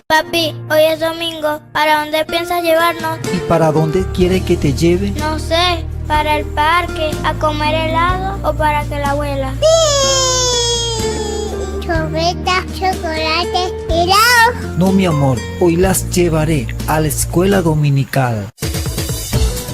Papi, hoy es domingo. ¿Para dónde piensas llevarnos? ¿Y para dónde quiere que te lleve? No sé, ¿para el parque, a comer helado o para que la abuela? Churritas, chocolate, helado. No, mi amor, hoy las llevaré a la escuela dominical.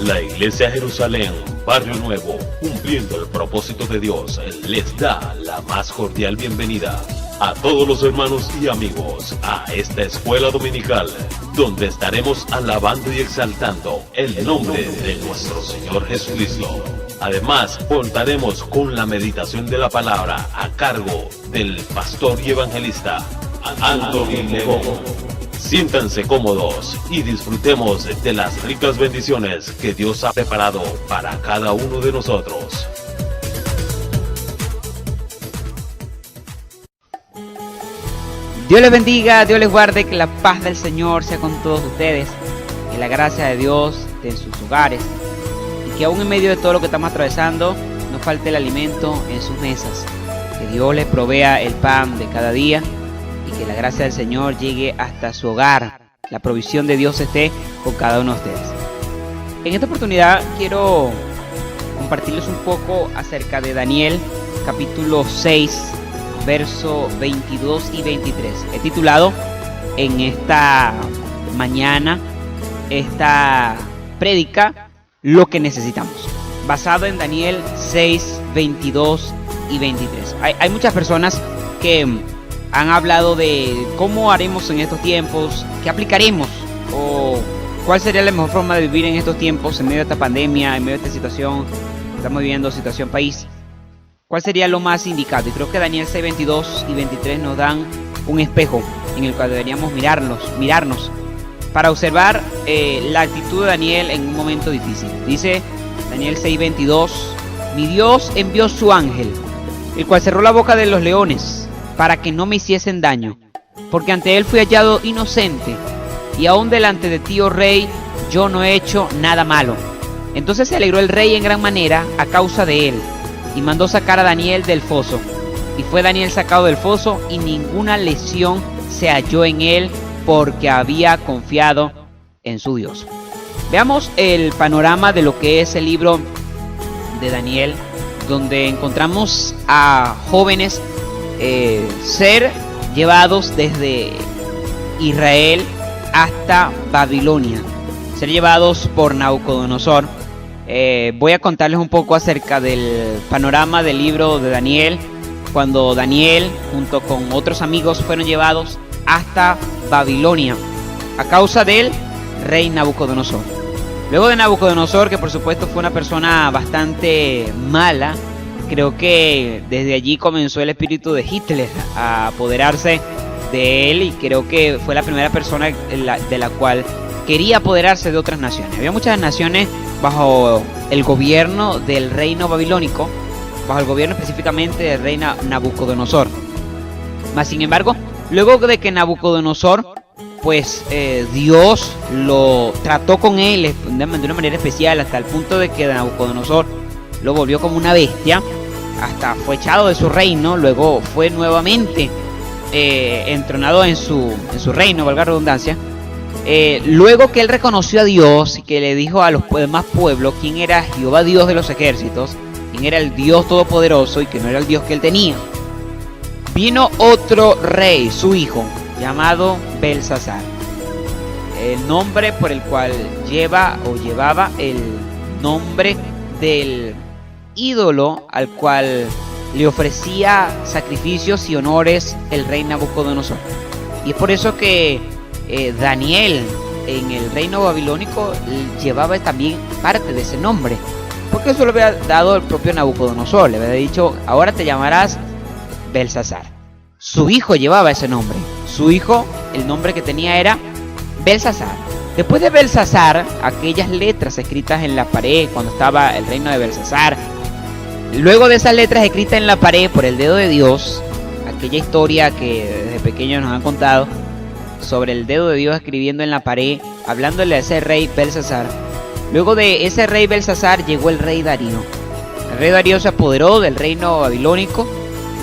La Iglesia Jerusalén, Barrio Nuevo, cumpliendo el propósito de Dios, les da la más cordial bienvenida a todos los hermanos y amigos a esta escuela dominical, donde estaremos alabando y exaltando el nombre de nuestro Señor Jesucristo. Además, contaremos con la meditación de la palabra a cargo del pastor y evangelista Anthony León. Siéntanse cómodos y disfrutemos de las ricas bendiciones que Dios ha preparado para cada uno de nosotros. Dios les bendiga, Dios les guarde, que la paz del Señor sea con todos ustedes, que la gracia de Dios esté en sus hogares y que aún en medio de todo lo que estamos atravesando no falte el alimento en sus mesas, que Dios les provea el pan de cada día y que la gracia del Señor llegue hasta su hogar, la provisión de Dios esté con cada uno de ustedes. En esta oportunidad quiero compartirles un poco acerca de Daniel, capítulo 6, verso 22 y 23. He titulado en esta mañana esta prédica Lo que necesitamos, basado en Daniel 6, 22 y 23. Hay muchas personas que han hablado de cómo haremos en estos tiempos, qué aplicaremos o cuál sería la mejor forma de vivir en estos tiempos, en medio de esta pandemia, en medio de esta situación que estamos viviendo, situación país. ¿Cuál sería lo más indicado? Y creo que Daniel 6, 22 y 23 nos dan un espejo en el cual deberíamos mirarnos para observar la actitud de Daniel en un momento difícil. Dice Daniel 6, 22: mi Dios envió su ángel, el cual cerró la boca de los leones, para que no me hiciesen daño, porque ante él fui hallado inocente, y aún delante de ti, oh rey, yo no he hecho nada malo. Entonces se alegró el rey en gran manera a causa de él, y mandó sacar a Daniel del foso. Y fue Daniel sacado del foso, y ninguna lesión se halló en él, porque había confiado en su Dios. Veamos el panorama de lo que es el libro de Daniel, donde encontramos a jóvenes ser llevados desde Israel hasta Babilonia, ser llevados por Nabucodonosor. Voy a contarles un poco acerca del panorama del libro de Daniel, cuando Daniel junto con otros amigos fueron llevados hasta Babilonia a causa del rey Nabucodonosor. Luego de Nabucodonosor, que por supuesto fue una persona bastante mala, creo que desde allí comenzó el espíritu de Hitler a apoderarse de él, y creo que fue la primera persona de la cual quería apoderarse de otras naciones. Había muchas naciones bajo el gobierno del reino babilónico, bajo el gobierno específicamente del rey Nabucodonosor. Mas sin embargo, luego de que Nabucodonosor, pues Dios lo trató con él de una manera especial, hasta el punto de que Nabucodonosor lo volvió como una bestia, hasta fue echado de su reino. Luego fue nuevamente entronado en su reino, valga la redundancia. Luego que él reconoció a Dios y que le dijo a los demás pueblos quién era Jehová Dios de los ejércitos, quién era el Dios todopoderoso y que no era el Dios que él tenía, vino otro rey, su hijo, llamado Belsasar, el nombre por el cual llevaba el nombre del ídolo al cual le ofrecía sacrificios y honores el rey Nabucodonosor. Y es por eso que Daniel en el reino babilónico llevaba también parte de ese nombre, porque eso lo había dado el propio Nabucodonosor. Le había dicho: ahora te llamarás Belsasar. Su hijo llevaba ese nombre. Su hijo, el nombre que tenía era Belsasar. Después de Belsasar, aquellas letras escritas en la pared cuando estaba el reino de Belsasar, luego de esas letras escritas en la pared por el dedo de Dios, aquella historia que desde pequeños nos han contado sobre el dedo de Dios escribiendo en la pared, hablándole a ese rey Belsasar. Luego de ese rey Belsasar llegó el rey Darío. El rey Darío se apoderó del reino babilónico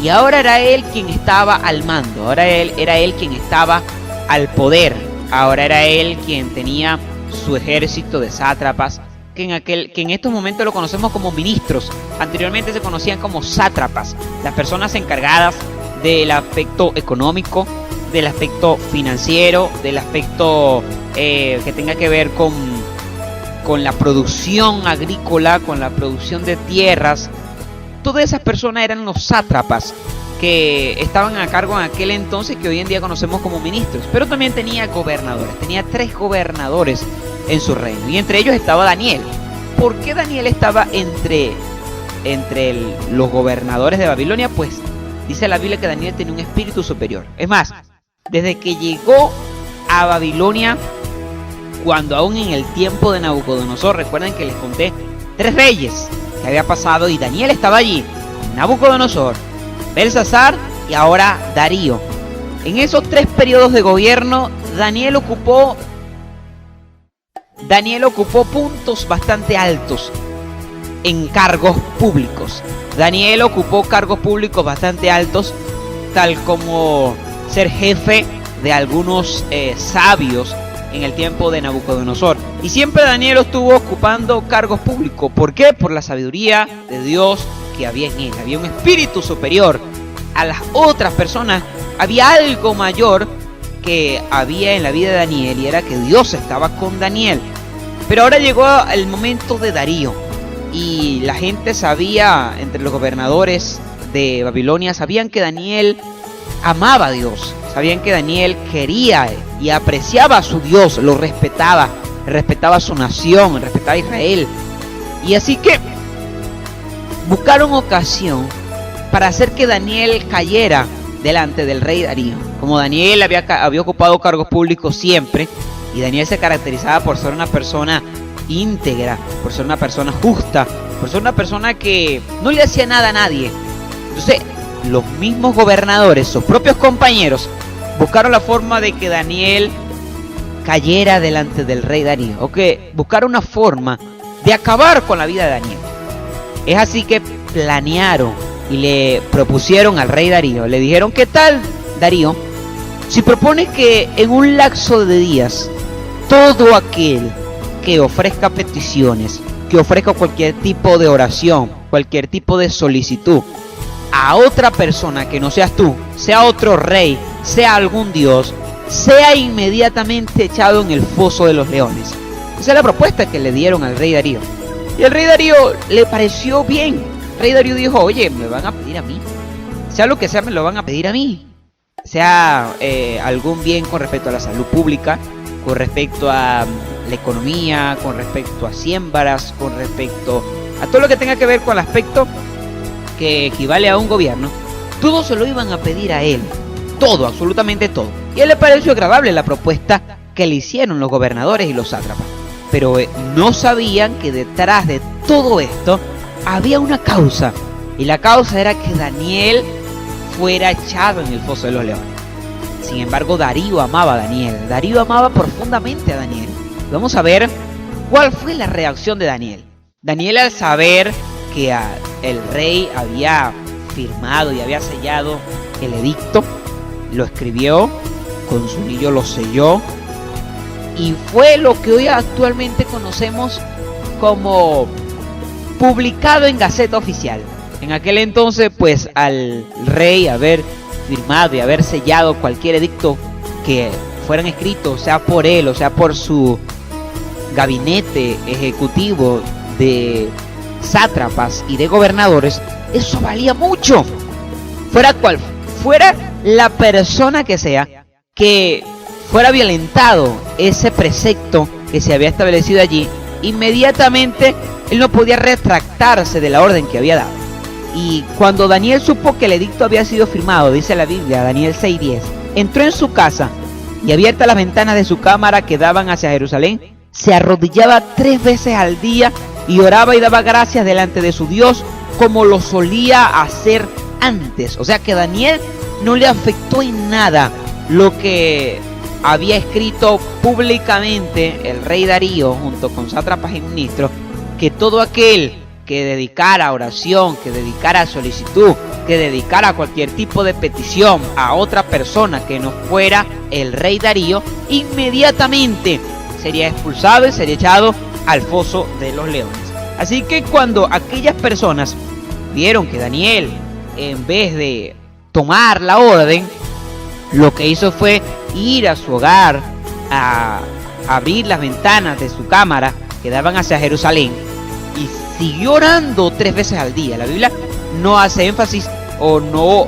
Y ahora era él quien estaba al mando, ahora era él quien estaba al poder, ahora era él quien tenía su ejército de sátrapas, que en estos momentos lo conocemos como ministros. Anteriormente se conocían como sátrapas, las personas encargadas del aspecto económico, del aspecto financiero, del aspecto que tenga que ver con la producción agrícola, con la producción de tierras. Todas esas personas eran los sátrapas que estaban a cargo en aquel entonces, que hoy en día conocemos como ministros. Pero también tenía gobernadores, tenía 3 gobernadores en su reino, y entre ellos estaba Daniel. ¿Por qué Daniel estaba entre los gobernadores de Babilonia? Pues dice la Biblia que Daniel tenía un espíritu superior. Es más, desde que llegó a Babilonia, cuando aún en el tiempo de Nabucodonosor, recuerden que les conté 3 reyes que había pasado, y Daniel estaba allí: Nabucodonosor, Belsasar y ahora Darío. En esos 3 periodos de gobierno, Daniel ocupó puntos bastante altos en cargos públicos. Daniel ocupó cargos públicos bastante altos, tal como ser jefe de algunos sabios en el tiempo de Nabucodonosor. Y siempre Daniel estuvo ocupando cargos públicos. ¿Por qué? Por la sabiduría de Dios que había en él. Había un espíritu superior a las otras personas. Había algo mayor que había en la vida de Daniel, y era que Dios estaba con Daniel. Pero ahora llegó el momento de Darío, y la gente sabía, entre los gobernadores de Babilonia, sabían que Daniel amaba a Dios, sabían que Daniel quería y apreciaba a su Dios, lo respetaba a su nación, respetaba a Israel. Y así que buscaron ocasión para hacer que Daniel cayera delante del rey Darío. Como Daniel había ocupado cargos públicos siempre, y Daniel se caracterizaba por ser una persona íntegra, por ser una persona justa, por ser una persona que no le hacía nada a nadie. Entonces, los mismos gobernadores, sus propios compañeros, buscaron la forma de que Daniel cayera delante del rey Darío, o que buscaron una forma de acabar con la vida de Daniel. Es así que planearon y le propusieron al rey Darío, le dijeron: ¿qué tal, Darío, si propones que en un lapso de días todo aquel que ofrezca peticiones, que ofrezca cualquier tipo de oración, cualquier tipo de solicitud a otra persona que no seas tú, sea otro rey, sea algún dios, sea inmediatamente echado en el foso de los leones? Esa es la propuesta que le dieron al rey Darío. Y al rey Darío le pareció bien. El rey Darío dijo: oye, me van a pedir a mí, sea lo que sea, me lo van a pedir a mí. Sea algún bien con respecto a la salud pública, con respecto a la economía, con respecto a siembras, con respecto a todo lo que tenga que ver con el aspecto que equivale a un gobierno. Todo se lo iban a pedir a él, todo, absolutamente todo. Y a él le pareció agradable la propuesta que le hicieron los gobernadores y los sátrapas. Pero no sabían que detrás de todo esto había una causa, y la causa era que Daniel fuera echado en el foso de los leones. Sin embargo, Darío amaba a Daniel, Darío amaba profundamente a Daniel. Vamos a ver cuál fue la reacción de Daniel. Daniel, al saber que el rey había firmado y había sellado el edicto, lo escribió, con su anillo lo selló, y fue lo que hoy actualmente conocemos como publicado en Gaceta Oficial. En aquel entonces, pues, al rey haber firmado y haber sellado cualquier edicto que fueran escritos, sea por él o sea por su gabinete ejecutivo de sátrapas y de gobernadores, eso valía mucho. Fuera cual fuera la persona que sea, que fuera violentado ese precepto que se había establecido allí, inmediatamente él no podía retractarse de la orden que había dado. Y cuando Daniel supo que el edicto había sido firmado, dice la Biblia, Daniel 6:10, entró en su casa y, abiertas las ventanas de su cámara que daban hacia Jerusalén, se arrodillaba 3 veces al día y oraba y daba gracias delante de su Dios, como lo solía hacer antes. O sea que Daniel no le afectó en nada lo que había escrito públicamente el rey Darío junto con sátrapas y ministros, que todo aquel que dedicara oración, que dedicara solicitud, que dedicara cualquier tipo de petición a otra persona que no fuera el rey Darío, inmediatamente sería expulsado y sería echado al foso de los leones. Así que cuando aquellas personas vieron que Daniel, en vez de tomar la orden, lo que hizo fue ir a su hogar, a abrir las ventanas de su cámara que daban hacia Jerusalén, y siguió orando 3 veces al día. La Biblia no hace énfasis o no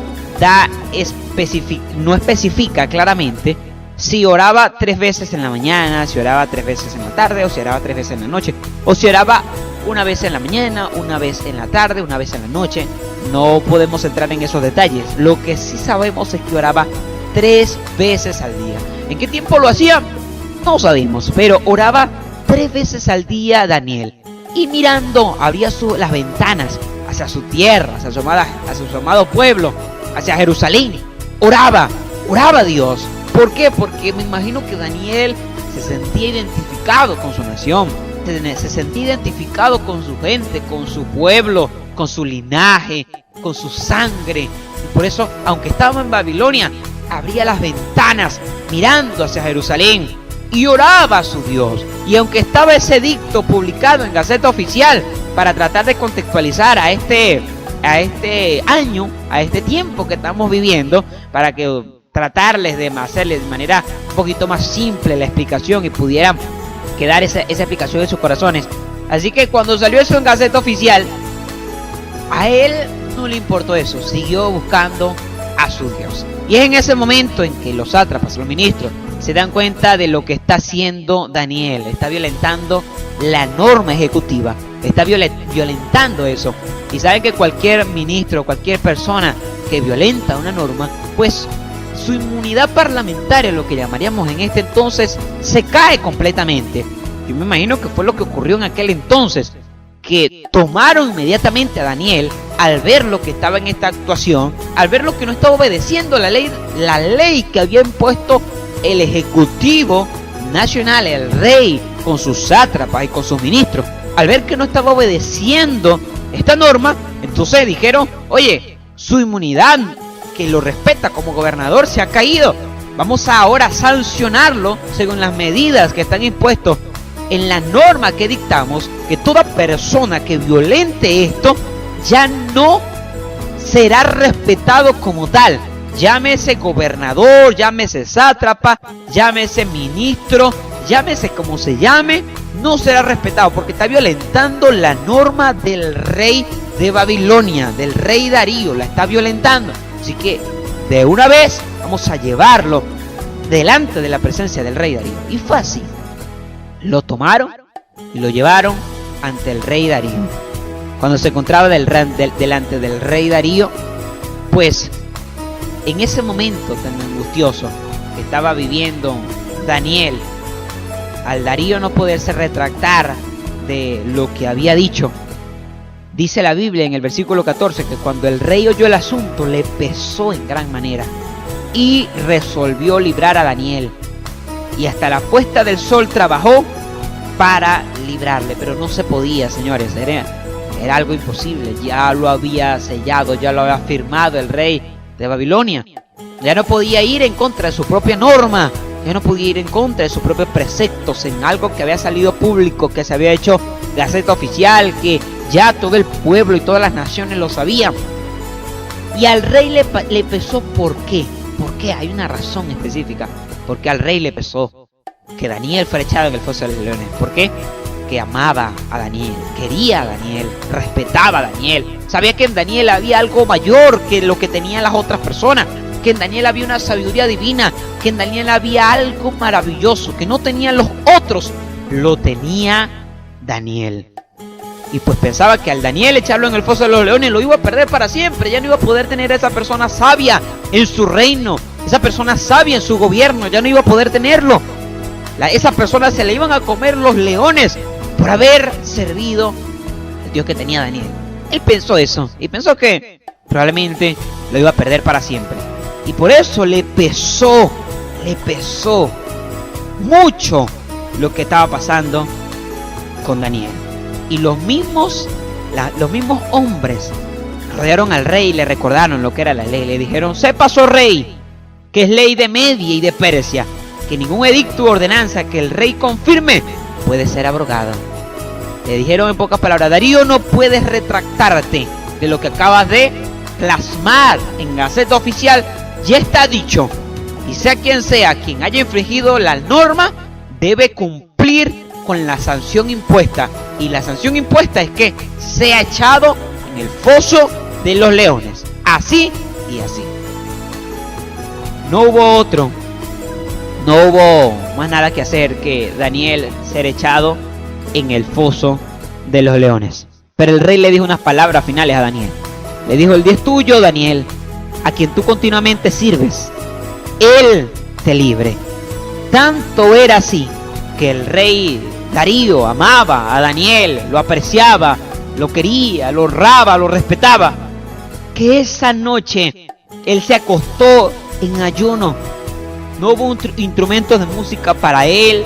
especifica claramente si oraba 3 veces en la mañana, si oraba 3 veces en la tarde, o si oraba 3 veces en la noche, o si oraba una vez en la mañana, una vez en la tarde, una vez en la noche. No podemos entrar en esos detalles. Lo que sí sabemos es que oraba 3 veces al día. ¿En qué tiempo lo hacía? No sabemos, pero oraba 3 veces al día Daniel. Y mirando, abría las ventanas hacia su tierra, hacia su amado pueblo, hacia Jerusalén. Oraba a Dios. ¿Por qué? Porque me imagino que Daniel se sentía identificado con su nación, se sentía identificado con su gente, con su pueblo, con su linaje, con su sangre. Y por eso, aunque estaba en Babilonia, abría las ventanas mirando hacia Jerusalén y oraba a su Dios. Y aunque estaba ese edicto publicado en Gaceta Oficial para tratar de contextualizar a este año, a este tiempo que estamos viviendo, para que tratarles de hacerles de manera un poquito más simple la explicación y pudieran quedar esa explicación en sus corazones. Así que cuando salió eso en Gaceta Oficial, a él no le importó eso, siguió buscando a su Dios. Y es en ese momento en que los sátrapas, los ministros, se dan cuenta de lo que está haciendo Daniel. Está violentando la norma ejecutiva, está violentando eso. Y saben que cualquier ministro, cualquier persona que violenta una norma, pues su inmunidad parlamentaria, lo que llamaríamos en este entonces, se cae completamente. Yo me imagino que fue lo que ocurrió en aquel entonces, que tomaron inmediatamente a Daniel al ver lo que estaba en esta actuación, al ver lo que no estaba obedeciendo la ley que había impuesto el Ejecutivo Nacional, el rey, con sus sátrapas y con sus ministros. Al ver que no estaba obedeciendo esta norma, entonces dijeron: oye, su inmunidad, que lo respeta como gobernador, se ha caído. Vamos ahora a sancionarlo según las medidas que están impuestas en la norma que dictamos, que toda persona que violente esto ya no será respetado como tal. Llámese gobernador, llámese sátrapa, llámese ministro, llámese como se llame, no será respetado porque está violentando la norma del rey de Babilonia, del rey Darío, la está violentando. Así que de una vez vamos a llevarlo delante de la presencia del rey Darío. Y fue así. Lo tomaron y lo llevaron ante el rey Darío. Cuando se encontraba delante del rey Darío, pues en ese momento tan angustioso que estaba viviendo Daniel, al Darío no poderse retractar de lo que había dicho, dice la Biblia en el versículo 14 que cuando el rey oyó el asunto le pesó en gran manera y resolvió librar a Daniel, y hasta la puesta del sol trabajó para librarle, pero no se podía, señores, era algo imposible. Ya lo había sellado, ya lo había firmado el rey de Babilonia. Ya no podía ir en contra de su propia norma, ya no podía ir en contra de sus propios preceptos, en algo que había salido público, que se había hecho Gaceta Oficial, que ya todo el pueblo y todas las naciones lo sabían. Y al rey le pesó. ¿Por qué? ¿Por qué? Hay una razón específica. Porque al rey le pesó que Daniel fuera echado en el foso de los leones. ¿Por qué? Que amaba a Daniel, quería a Daniel, respetaba a Daniel. Sabía que en Daniel había algo mayor que lo que tenían las otras personas, que en Daniel había una sabiduría divina, que en Daniel había algo maravilloso que no tenían los otros, lo tenía Daniel. Y pues pensaba que al Daniel echarlo en el foso de los leones lo iba a perder para siempre. Ya no iba a poder tener a esa persona sabia en su reino, esa persona sabia en su gobierno, ya no iba a poder tenerlo. Esa persona se le iban a comer los leones por haber servido al Dios que tenía Daniel. Él pensó eso y pensó que probablemente lo iba a perder para siempre. Y por eso le pesó mucho lo que estaba pasando con Daniel. Y los mismos los mismos hombres rodearon al rey y le recordaron lo que era la ley. Le dijeron: sepas, oh rey, que es ley de Media y de Persia, que ningún edicto u ordenanza que el rey confirme puede ser abrogada. Le dijeron en pocas palabras: Darío, no puedes retractarte de lo que acabas de plasmar en Gaceta Oficial. Ya está dicho, y sea quien haya infringido la norma, debe cumplir con la sanción impuesta. Y la sanción impuesta es que sea echado en el foso de los leones. Así y así. No hubo más nada que hacer que Daniel ser echado en el foso de los leones. Pero el rey le dijo unas palabras finales a Daniel. Le dijo: el día es tuyo, Daniel, a quien tú continuamente sirves. Él te libre. Tanto era así que el rey Darío amaba a Daniel, lo apreciaba, lo quería, lo honraba, lo respetaba, que esa noche él se acostó en ayuno. No hubo instrumentos de música para él,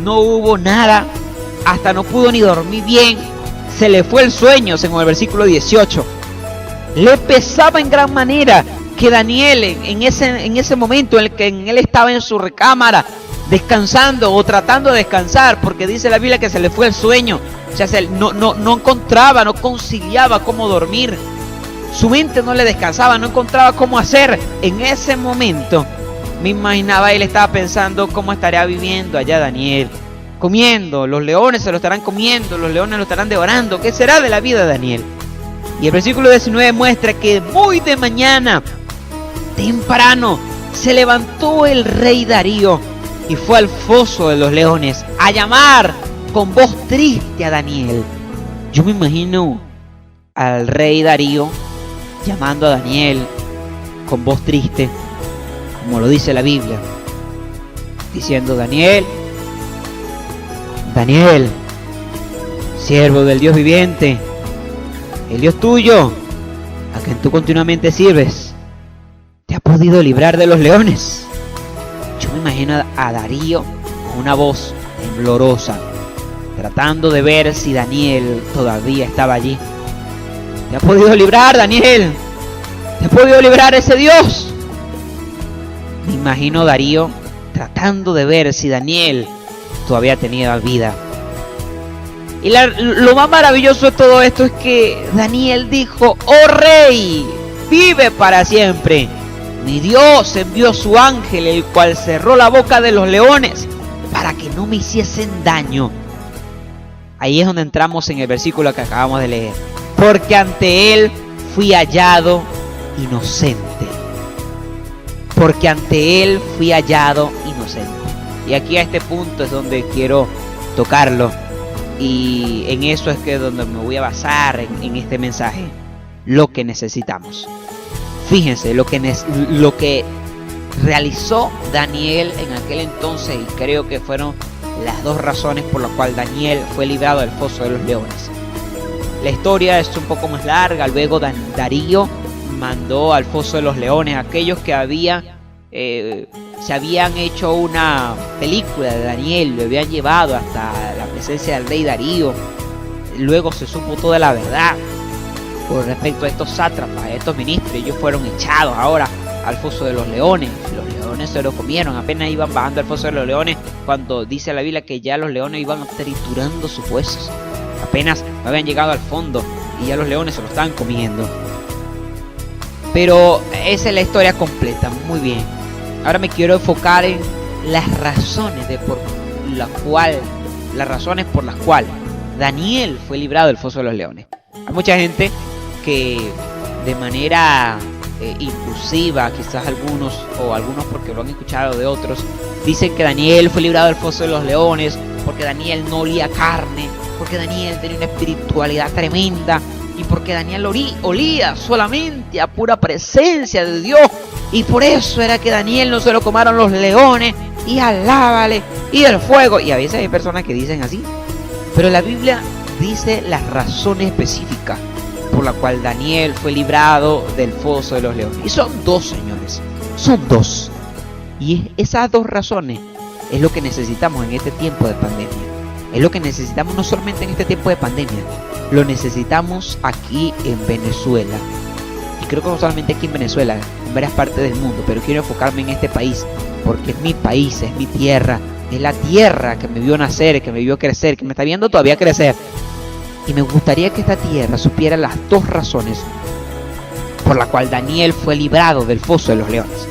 no hubo nada, hasta no pudo ni dormir bien, se le fue el sueño, según el versículo 18. Le pesaba en gran manera que Daniel en ese momento en el que él estaba en su recámara descansando o tratando de descansar, porque dice la Biblia que se le fue el sueño, o sea, no encontraba, no conciliaba cómo dormir, su mente no le descansaba, no encontraba cómo hacer. En ese momento me imaginaba, él estaba pensando: cómo estaría viviendo allá Daniel, comiendo, los leones se lo estarán comiendo, los leones lo estarán devorando, ¿qué será de la vida de Daniel? Y el versículo 19 muestra que muy de mañana, temprano, se levantó el rey Darío y fue al foso de los leones a llamar con voz triste a Daniel. Yo me imagino al rey Darío llamando a Daniel con voz triste, como lo dice la Biblia, diciendo: Daniel, Daniel, siervo del Dios viviente, el Dios tuyo, a quien tú continuamente sirves, te ha podido librar de los leones. Yo me imagino a Darío con una voz temblorosa, tratando de ver si Daniel todavía estaba allí. Te ha podido librar, Daniel, te ha podido librar ese Dios. Me imagino Darío tratando de ver si Daniel todavía tenía vida. Y lo más maravilloso de todo esto es que Daniel dijo: oh rey, vive para siempre. Mi Dios envió su ángel, el cual cerró la boca de los leones para que no me hiciesen daño. Ahí es donde entramos en el versículo que acabamos de leer. Porque ante él fui hallado inocente. Porque ante él fui hallado inocente. Y aquí a este punto es donde quiero tocarlo. Y en eso es que donde me voy a basar en este mensaje. Lo que necesitamos. Fíjense lo que realizó Daniel en aquel entonces, y creo que fueron las dos razones por las cuales Daniel fue librado del foso de los leones. La historia es un poco más larga. Luego Darío mandó al foso de los leones a aquellos que se habían hecho una película de Daniel, lo habían llevado hasta la presencia del rey Darío. Luego se supo toda la verdad con respecto a estos sátrapas, a estos ministros. Ellos fueron echados ahora al foso de los leones. Los leones se lo comieron, apenas iban bajando al foso de los leones, cuando dice la Biblia que ya los leones iban triturando sus huesos. Apenas habían llegado al fondo y ya los leones se lo estaban comiendo. Pero esa es la historia completa, muy bien. Ahora me quiero enfocar en las razones por las cuales Daniel fue librado del foso de los leones. Hay mucha gente que de manera inclusiva, quizás algunos porque lo han escuchado de otros, dicen que Daniel fue librado del foso de los leones porque Daniel no olía carne, porque Daniel tenía una espiritualidad tremenda y porque Daniel olía solamente a pura presencia de Dios, y por eso era que Daniel no se lo comaron los leones, y alábale, y el fuego. Y a veces hay personas que dicen así, pero la Biblia dice las razones específicas por la cual Daniel fue librado del foso de los leones. Y son dos, señores, son dos. Y esas dos razones es lo que necesitamos en este tiempo de pandemia. Es lo que necesitamos no solamente en este tiempo de pandemia, lo necesitamos aquí en Venezuela. Y creo que no solamente aquí en Venezuela, en varias partes del mundo, pero quiero enfocarme en este país, porque es mi país, es mi tierra, es la tierra que me vio nacer, que me vio crecer, que me está viendo todavía crecer. Y me gustaría que esta tierra supiera las dos razones por la cual Daniel fue librado del foso de los leones.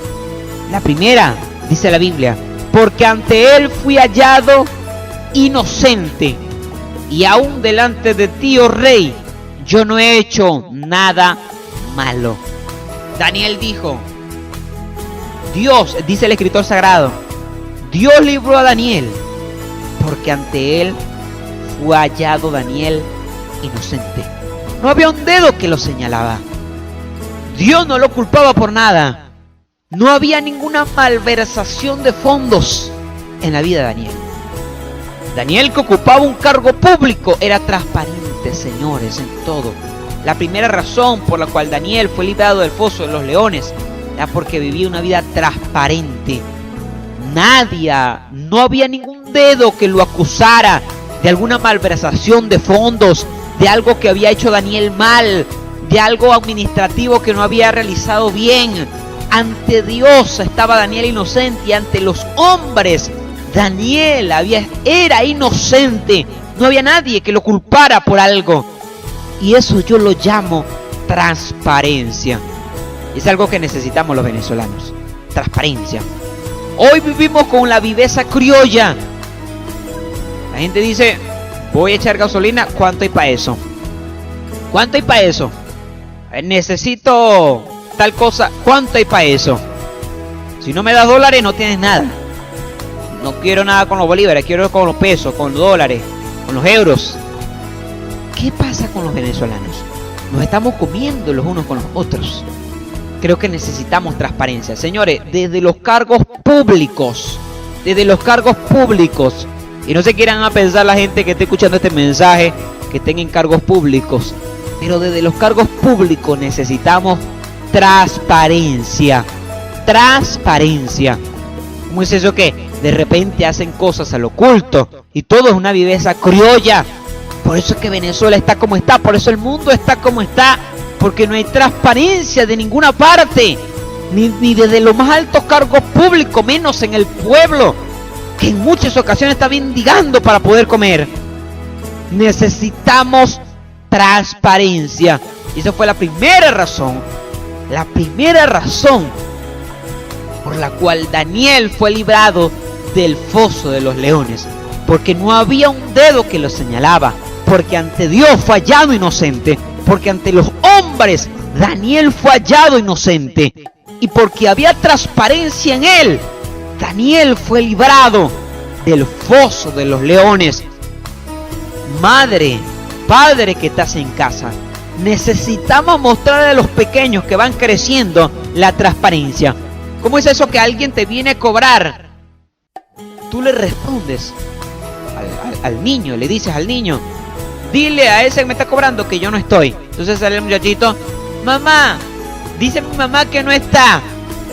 La primera, dice la Biblia, porque ante él fui hallado inocente, y aún delante de ti, oh rey, yo no he hecho nada malo. Daniel dijo, Dios, dice el escritor sagrado, Dios libró a Daniel, porque ante él fue hallado Daniel inocente. No había un dedo que lo señalaba. Dios no lo culpaba por nada. No había ninguna malversación de fondos en la vida de Daniel. Daniel, que ocupaba un cargo público, era transparente, señores, en todo. La primera razón por la cual Daniel fue librado del foso de los leones era porque vivía una vida transparente. No había ningún dedo que lo acusara de alguna malversación de fondos, de algo que había hecho Daniel mal, de algo administrativo que no había realizado bien. Ante Dios estaba Daniel inocente, y ante los hombres Daniel era inocente. No había nadie que lo culpara por algo. Y eso yo lo llamo transparencia. Es algo que necesitamos los venezolanos. Transparencia. Hoy vivimos con la viveza criolla. La gente dice, voy a echar gasolina, ¿cuánto hay para eso? ¿Cuánto hay para eso? Necesito tal cosa, ¿cuánto hay para eso? Si no me das dólares, no tienes nada. No quiero nada con los bolívares, quiero con los pesos, con los dólares, con los euros. ¿Qué pasa con los venezolanos? Nos estamos comiendo los unos con los otros. Creo que necesitamos transparencia. Señores, desde los cargos públicos, y no se quieran a pensar la gente que esté escuchando este mensaje, que tengan cargos públicos, pero desde los cargos públicos necesitamos transparencia. Transparencia. ¿Cómo es eso que de repente hacen cosas al oculto y todo es una viveza criolla? Por eso es que Venezuela está como está, por eso el mundo está como está, porque no hay transparencia de ninguna parte, ni desde los más altos cargos públicos, menos en el pueblo, que en muchas ocasiones está mendigando para poder comer. Necesitamos transparencia. Y esa fue la primera razón por la cual Daniel fue librado del foso de los leones, porque no había un dedo que lo señalaba, porque ante Dios fue hallado inocente, porque ante los hombres Daniel fue hallado inocente, y porque había transparencia en él, Daniel fue librado del foso de los leones. Madre, padre que estás en casa, necesitamos mostrarle a los pequeños que van creciendo la transparencia. ¿Cómo es eso que alguien te viene a cobrar? Tú le respondes al niño, le dices al niño, dile a ese que me está cobrando que yo no estoy. Entonces sale el muchachito, mamá, dice mi mamá que no está.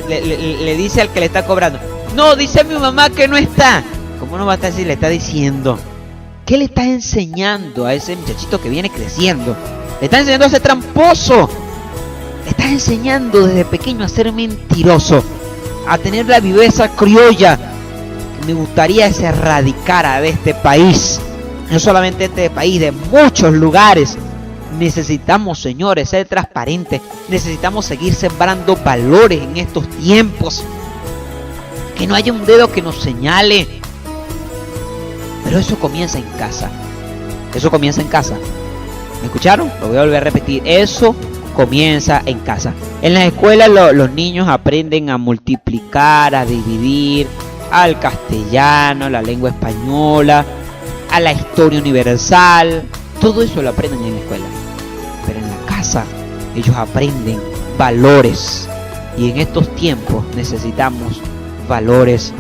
Le dice al que le está cobrando, no, dice mi mamá que no está. ¿Cómo no va a estar si le está diciendo? ¿Qué le estás enseñando a ese muchachito que viene creciendo? Le estás enseñando a ser tramposo. Le estás enseñando desde pequeño a ser mentiroso, a tener la viveza criolla que me gustaría se erradicara de este país. No solamente de este país, de muchos lugares. Necesitamos, señores, ser transparentes. Necesitamos seguir sembrando valores en estos tiempos. Que no haya un dedo que nos señale. Pero eso comienza en casa. Eso comienza en casa. ¿Me escucharon? Lo voy a volver a repetir. Eso comienza en casa. En las escuelas los niños aprenden a multiplicar, a dividir, al castellano, la lengua española, a la historia universal. Todo eso lo aprenden en la escuela. Pero en la casa ellos aprenden valores. Y en estos tiempos necesitamos valores.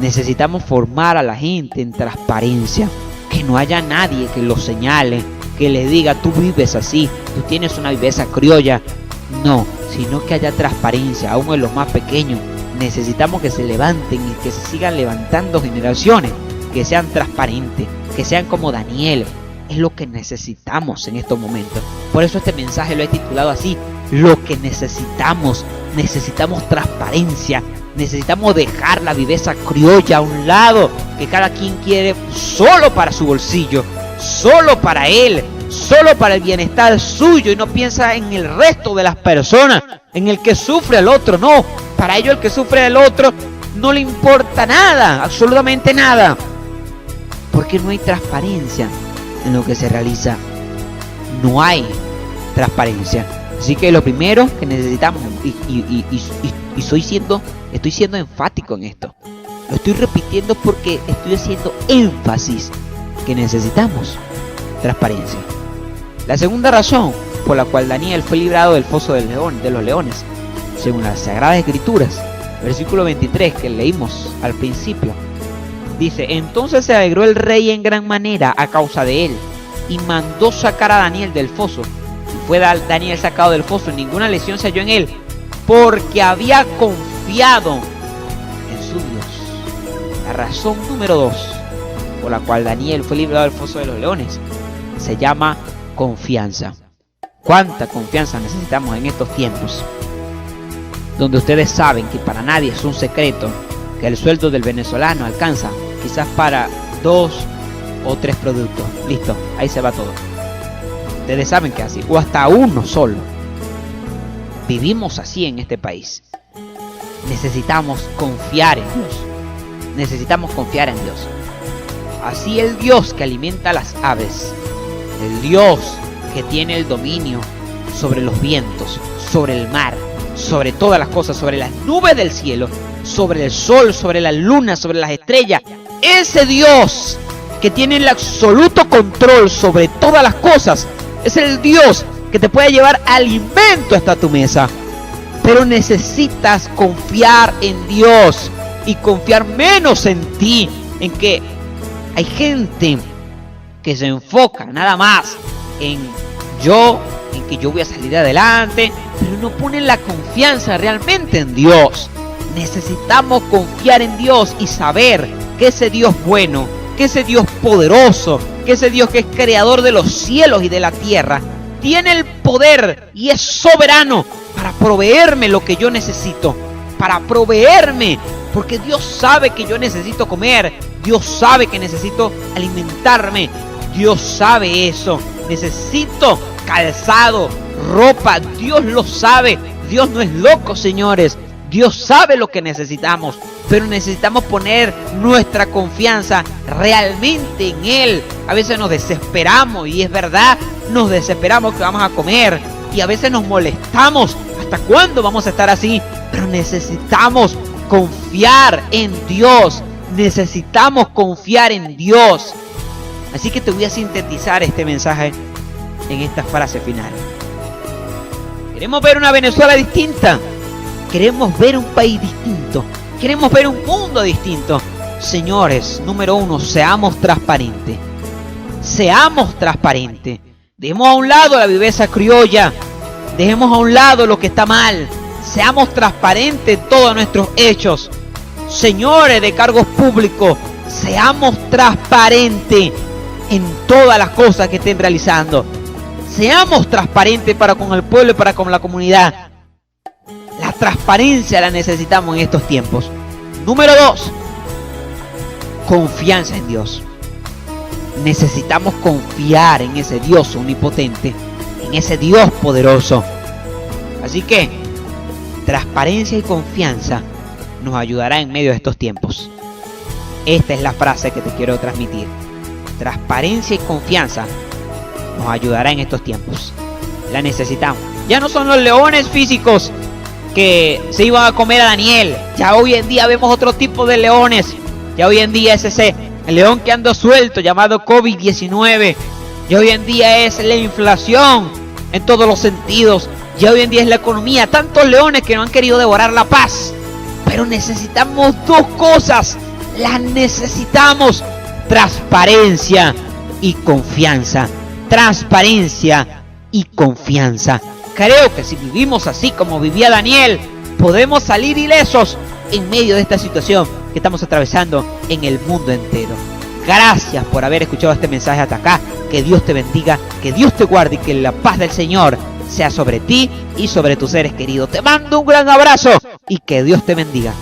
Necesitamos formar a la gente en transparencia. Que no haya nadie que lo señale, que le diga, tú vives así, tú tienes una viveza criolla. No, sino que haya transparencia, aún en los más pequeños. Necesitamos que se levanten y que se sigan levantando generaciones que sean transparentes, que sean como Daniel, es lo que necesitamos en estos momentos. Por eso este mensaje lo he titulado así: lo que necesitamos. Necesitamos transparencia. Necesitamos dejar la viveza criolla a un lado, que cada quien quiere solo para su bolsillo, solo para él, solo para el bienestar suyo, y no piensa en el resto de las personas, en el que sufre el otro. No, para ello el que sufre el otro no le importa nada, absolutamente nada, porque no hay transparencia en lo que se realiza. No hay transparencia. Así que lo primero que necesitamos, estoy siendo enfático en esto, lo estoy repitiendo porque estoy haciendo énfasis que necesitamos transparencia. La segunda razón por la cual Daniel fue librado del foso de los leones, según las Sagradas Escrituras, versículo 23 que leímos al principio, dice: entonces se alegró el rey en gran manera a causa de él, y mandó sacar a Daniel del foso. Y fue Daniel sacado del foso, y ninguna lesión se halló en él, porque había confiado en su Dios. La razón número 2 por la cual Daniel fue librado del foso de los leones se llama confianza. ¿Cuánta confianza necesitamos en estos tiempos? Donde ustedes saben que para nadie es un secreto que el sueldo del venezolano alcanza quizás para 2 o 3 productos. Listo, ahí se va todo. Ustedes saben que así, o hasta uno solo. Vivimos así en este país. Necesitamos confiar en Dios. Necesitamos confiar en Dios. Así el Dios que alimenta a las aves, el Dios que tiene el dominio sobre los vientos, sobre el mar, sobre todas las cosas, sobre las nubes del cielo, sobre el sol, sobre la luna, sobre las estrellas. Ese Dios que tiene el absoluto control sobre todas las cosas es el Dios que te puede llevar alimento hasta tu mesa. Pero necesitas confiar en Dios y confiar menos en ti, en que hay gente que se enfoca nada más en que yo voy a salir adelante, pero no ponen la confianza realmente en Dios. Necesitamos confiar en Dios y saber que ese Dios bueno, que ese Dios poderoso, que ese Dios que es creador de los cielos y de la tierra, tiene el poder y es soberano para proveerme lo que yo necesito, para proveerme, porque Dios sabe que yo necesito comer, Dios sabe que necesito alimentarme, Dios sabe eso, necesito calzado, ropa, Dios lo sabe. Dios no es loco, señores. Dios sabe lo que necesitamos, pero necesitamos poner nuestra confianza realmente en Él. A veces nos desesperamos, y es verdad, nos desesperamos que vamos a comer, y a veces nos molestamos. ¿Hasta cuándo vamos a estar así? Pero necesitamos confiar en Dios. Necesitamos confiar en Dios. Así que te voy a sintetizar este mensaje en esta frase final. Queremos ver una Venezuela distinta. Queremos ver un país distinto. Queremos ver un mundo distinto. Señores, número 1, seamos transparentes. Seamos transparentes. Dejemos a un lado la viveza criolla. Dejemos a un lado lo que está mal. Seamos transparentes en todos nuestros hechos. Señores de cargos públicos, seamos transparentes en todas las cosas que estén realizando. Seamos transparentes para con el pueblo y para con la comunidad. La transparencia la necesitamos en estos tiempos. Número 2, confianza en Dios. Necesitamos confiar en ese Dios omnipotente, en ese Dios poderoso. Así que transparencia y confianza nos ayudará en medio de estos tiempos. Esta es la frase que te quiero transmitir. Transparencia y confianza nos ayudará en estos tiempos. La necesitamos. Ya no son los leones físicos que se iban a comer a Daniel. Ya hoy en día vemos otro tipo de leones. Ya hoy en día es ese el león que anda suelto llamado COVID-19. Ya hoy en día es la inflación en todos los sentidos. Ya hoy en día es la economía. Tantos leones que no han querido devorar la paz. Pero necesitamos dos cosas. Las necesitamos. Transparencia y confianza. Transparencia y confianza. Creo que si vivimos así como vivía Daniel, podemos salir ilesos en medio de esta situación que estamos atravesando en el mundo entero. Gracias por haber escuchado este mensaje hasta acá. Que Dios te bendiga, que Dios te guarde y que la paz del Señor sea sobre ti y sobre tus seres queridos. Te mando un gran abrazo y que Dios te bendiga.